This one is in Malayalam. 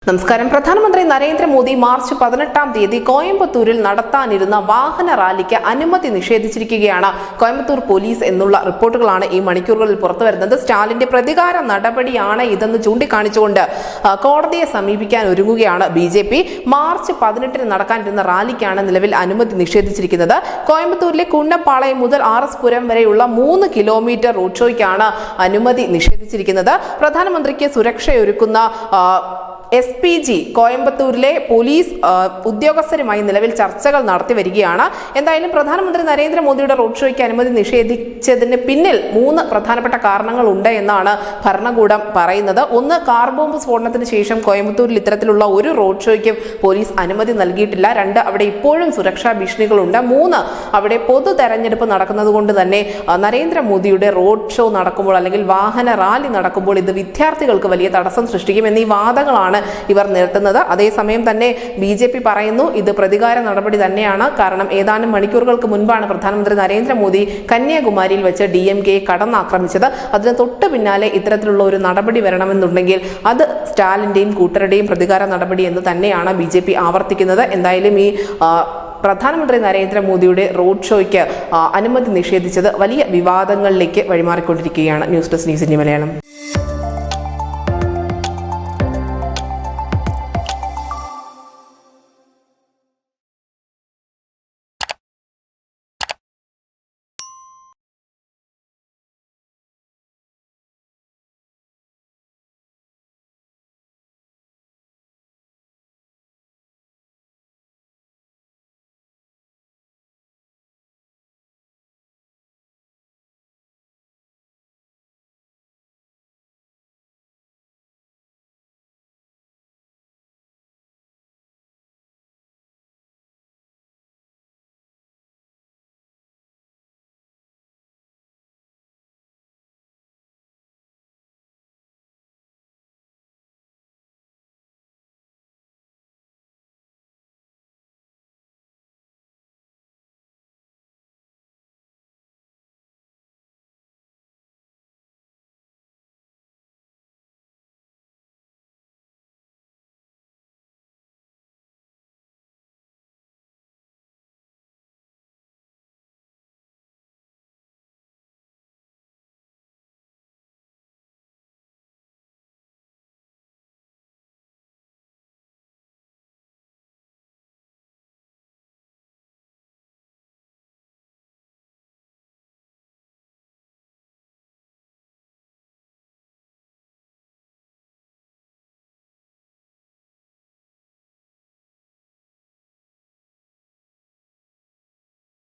നമസ്കാരം. പ്രധാനമന്ത്രി നരേന്ദ്രമോദി മാർച്ച് 18-ാം തീയതി കോയമ്പത്തൂരിൽ നടത്താനിരുന്ന വാഹന റാലിക്ക് അനുമതി നിഷേധിച്ചിരിക്കുകയാണ്. കോയമ്പത്തൂർ പോലീസ് എന്നുള്ള റിപ്പോർട്ടുകളാണ് ഈ മണിക്കൂറുകളിൽ പുറത്തുവരുന്നത്. സ്റ്റാലിന്റെ പ്രതികാര നടപടിയാണ് ഇതെന്ന് ചൂണ്ടിക്കാണിച്ചുകൊണ്ട് കോടതിയെ സമീപിക്കാൻ ഒരുങ്ങുകയാണ് BJP. മാർച്ച് 18-ന് നടക്കാനിരുന്ന റാലിക്കാണ് നിലവിൽ അനുമതി നിഷേധിച്ചിരിക്കുന്നത്. കോയമ്പത്തൂരിലെ കുന്നപ്പാളയം മുതൽ RS പുരം വരെയുള്ള 3 കിലോമീറ്റർ റോഡ് ഷോയ്ക്കാണ് അനുമതി നിഷേധിച്ചിരിക്കുന്നത്. പ്രധാനമന്ത്രിക്ക് സുരക്ഷയൊരുക്കുന്ന SPG കോയമ്പത്തൂരിലെ പോലീസ് ഉദ്യോഗസ്ഥരുമായി നിലവിൽ ചർച്ചകൾ നടത്തി വരികയാണ്. എന്തായാലും പ്രധാനമന്ത്രി നരേന്ദ്രമോദിയുടെ റോഡ് ഷോയ്ക്ക് അനുമതി നിഷേധിച്ചതിന് പിന്നിൽ 3 പ്രധാനപ്പെട്ട കാരണങ്ങളുണ്ട് എന്നാണ് ഭരണകൂടം പറയുന്നത്. ഒന്ന്, കാർ ബോംബ് സ്ഫോടനത്തിന് ശേഷം കോയമ്പത്തൂരിൽ ഇത്തരത്തിലുള്ള ഒരു റോഡ് ഷോയ്ക്കും പോലീസ് അനുമതി നൽകിയിട്ടില്ല. 2, അവിടെ ഇപ്പോഴും സുരക്ഷാ ഭീഷണികളുണ്ട്. 3, അവിടെ പൊതു തെരഞ്ഞെടുപ്പ് നടക്കുന്നത് കൊണ്ട് തന്നെ നരേന്ദ്രമോദിയുടെ റോഡ് ഷോ നടക്കുമ്പോൾ അല്ലെങ്കിൽ വാഹന റാലി നടക്കുമ്പോൾ ഇത് വിദ്യാർത്ഥികൾക്ക് വലിയ തടസ്സം സൃഷ്ടിക്കും എന്നീ വാദങ്ങളാണ് ഇവർ നിർത്തുന്നത്. അതേസമയം തന്നെ BJP പറയുന്നു ഇത് പ്രതികാര നടപടി തന്നെയാണ്. കാരണം ഏതാനും മണിക്കൂറുകൾക്ക് മുൻപാണ് പ്രധാനമന്ത്രി നരേന്ദ്രമോദി കന്യാകുമാരിയിൽ വെച്ച് DMK കടന്നാക്രമിച്ചത്. അതിന് തൊട്ട് പിന്നാലെ ഇത്തരത്തിലുള്ള ഒരു നടപടി വരണമെന്നുണ്ടെങ്കിൽ അത് സ്റ്റാലിന്റെയും കൂട്ടരുടെയും പ്രതികാര നടപടി എന്ന് തന്നെയാണ് BJP ആവർത്തിക്കുന്നത്. എന്തായാലും ഈ പ്രധാനമന്ത്രി നരേന്ദ്രമോദിയുടെ റോഡ് ഷോയ്ക്ക് അനുമതി നിഷേധിച്ചത് വലിയ വിവാദങ്ങളിലേക്ക് വഴിമാറിക്കൊണ്ടിരിക്കുകയാണ്. News desk news India Malayalam.